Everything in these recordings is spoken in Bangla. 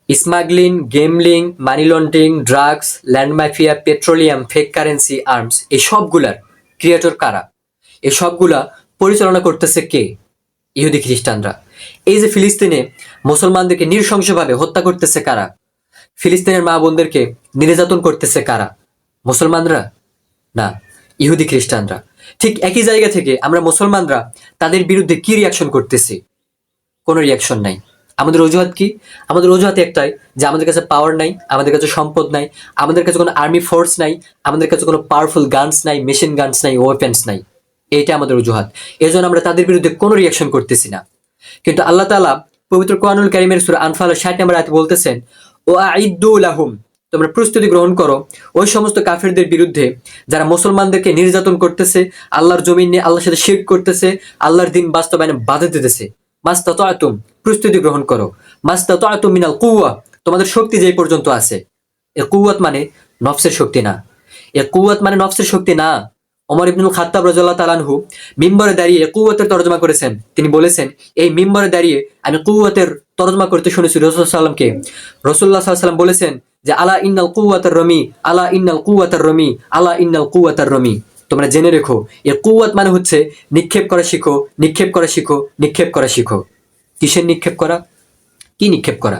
Smuggling, gambling, money laundering, drugs, land mafia, petroleum, fake currency, arms, এই সবগুলার ক্রিয়েটর কারা? এই সবগুলা পরিচালনা করতেছে কে? ইহুদি খ্রিস্টানরা। এই যে ফিলিস্তিনে মুসলমানদেরকে নৃশংসভাবে হত্যা করতেছে কারা? ফিলিস্তিনের মা বোনদেরকে নির্যাতন করতেছে কারা? মুসলমানরা? না, ইহুদি খ্রিস্টানরা। ঠিক একই জায়গা থেকে আমরা মুসলমানরা তাদের বিরুদ্ধে কি রিয়াকশন করতেছি? কোনো রিয়াকশন নাই। আমাদের অজুহাত কি? আমাদের অজুহাত একটাই, যে আমাদের কাছে পাওয়ার নাই, আমাদের কাছে সম্পদ নাই, আমাদের কাছে কোনো আর্মি ফোর্স নাই, আমাদের কাছে কোনো পাওয়ারফুল গানস নাই, মেশিন গানস নাই, ওয়েপেন্স নাই। এইটা আমাদের অজুহাত। এই জন্য আমরা তাদের বিরুদ্ধে কোনো রিয়াকশন করতেছি না। কিন্তু আল্লাহ তাআলা পবিত্র কোরআনুল কারীমের সূরা আনফালের 60 নম্বর আয়াতে বলতেছেন, ও আইদ্দু লাহুম, তোমরা প্রস্তুতি গ্রহণ করো ওই সমস্ত কাফেরদের বিরুদ্ধে যারা মুসলমানদেরকে নির্যাতন করতেছে, আল্লাহর জমিন নিয়ে আল্লাহর সাথে শিরক করতেছে, আল্লাহর দ্বীন বাস্তবায়নে বাধা দিতেছে। মাস্তাতাতুম, প্রস্তুতি গ্রহণ করো। মাস্তাতাতুম মিনাল কুওয়া, তোমাদের শক্তি যেই পর্যন্ত আছে। এ কুওয়াত মানে নফসের শক্তি না। এ কুওয়াত মানে নফসের শক্তি না। ওমর ইবনুল খাত্তাব রাদিয়াল্লাহু তাআলা আনহু মিম্বরে দাঁড়িয়ে কুওয়াতের তরজমা করেছেন। তিনি বলেছেন, এই মিম্বরে দাঁড়িয়ে আমি কুওয়াতের তরজমা করতে শুনেছি রাসূল সাল্লাল্লাহু আলাইহি ওয়াসাল্লামকে। রাসূলুল্লাহ সাল্লাল্লাহু আলাইহি ওয়াসাল্লাম বলেছেন যে আলা ইন্নাল কুওয়াতার রমি, আলা ইন্নাল কুওয়াতার রমি, আলা ইন্নাল কুওয়াতার রমি। তোমরা জেনে রেখো, এর কুওয়াত মানে হচ্ছে নিক্ষেপ করা শিখো, নিক্ষেপ করা শিখো, নিক্ষেপ করা শিখো। কিসের নিক্ষেপ করা? কি নিক্ষেপ করা?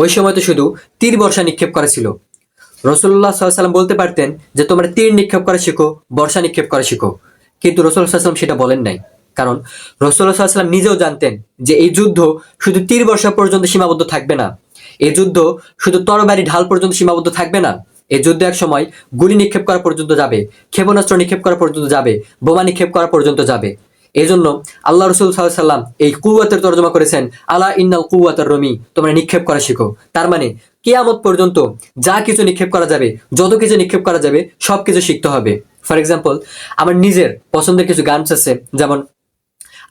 ওই সময় তো শুধু তীর বর্ষা নিক্ষেপ করা ছিল। রাসূলুল্লাহ সাল্লাল্লাহু আলাইহি ওয়াসাল্লাম বলতে পারতেন যে তোমরা তীর নিক্ষেপ করা শিখো, বর্ষা নিক্ষেপ করা শিখো, কিন্তু রাসূলুল্লাহ সাল্লাল্লাহু আলাইহি ওয়াসাল্লাম সেটা বলেন নাই। কারণ রাসূলুল্লাহ সাল্লাল্লাহু আলাইহি ওয়াসাল্লাম নিজেও জানতেন যে এই যুদ্ধ শুধু তীর বর্ষা পর্যন্ত সীমাবদ্ধ থাকবে না। এই যুদ্ধ শুধু তরবারি ঢাল পর্যন্ত সীমাবদ্ধ থাকবে না। এই যুদ্ধ এক সময় গুলি নিক্ষেপ করা পর্যন্ত যাবে, ক্ষেপণাস্ত্র নিক্ষেপ করা পর্যন্ত যাবে, বোমা নিক্ষেপ করা পর্যন্ত যাবে। এই জন্য আল্লাহ রাসূল সাল্লাল্লাহু আলাইহি ওয়াসাল্লাম এই কুওয়াতের তরজমা করেছেন আলা ইন্নাল কুওয়াতার রমি, তোমরা নিক্ষেপ করা শিখো। তার মানে কিয়ামত পর্যন্ত যা কিছু নিক্ষেপ করা যাবে, যত কিছু নিক্ষেপ করা যাবে, সবকিছু শিখতে হবে। ফর এক্সাম্পল, আমার নিজের পছন্দের কিছু গানস আছে, যেমন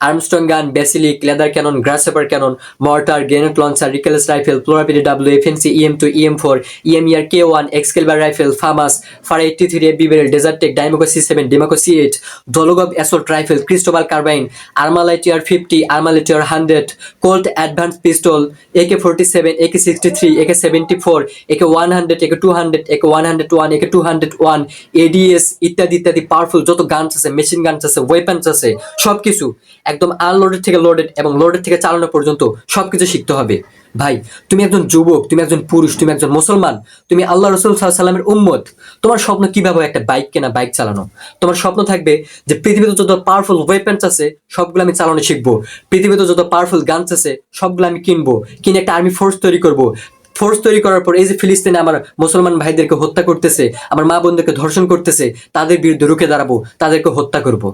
Armstrong gun, basilisk, leather cannon, grasshopper cannon, mortar, grenade launcher, recoilless rifle, প্লোরাপিডি W, FNC, EM2, EM4, EMER, K1, Excalibur rifle, FAMAS, FAR 83, FB Beryl, Desert Tech, Diemaco C7, Diemaco C8, দলগব assault rifle, Cristobal carbine, ArmaLite AR-50, ArmaLite AR-100, Colt advance pistol, AK-47, AK-63, AK-74, AK-100, AK-200, AK-101, AK-201, ADS ইত্যাদি ইত্যাদি পাওয়ারফুল যত গানস আছে, মেশিন গানস আছে, ওয়েপন্স আছে, সবকিছু একদম আনলোডেড থেকে লোডেড এবং লোডেড থেকে চালানো পর্যন্ত সবকিছু শিখতে হবে। ভাই, তুমি একজন যুবক, তুমি একজন পুরুষ, তুমি একজন মুসলমান, তুমি আল্লাহ রাসূল সাল্লাল্লাহু আলাইহি ওয়াসাল্লামের উম্মত। তোমার স্বপ্ন কিভাবে একটা বাইক কেনা, বাইক চালানো। তোমার স্বপ্ন থাকবে যে পৃথিবীতে যত পাওয়ারফুল ওয়েপন্স আছে সবগুলো আমি চালানো শিখবো, পৃথিবীতে যত পাওয়ারফুল গানস আছে সবগুলো আমি কিনবো, কিনে একটা আর্মি ফোর্স তৈরি করব। ফোর্স তৈরি করার পর এই যে ফিলিস্তিনে আমার মুসলমান ভাইদেরকে হত্যা করতেছে, আমার মা বোনদেরকে ধর্ষণ করতেছে, তাদের বিরুদ্ধে রুখে দাঁড়াবো, তাদেরকে হত্যা করব।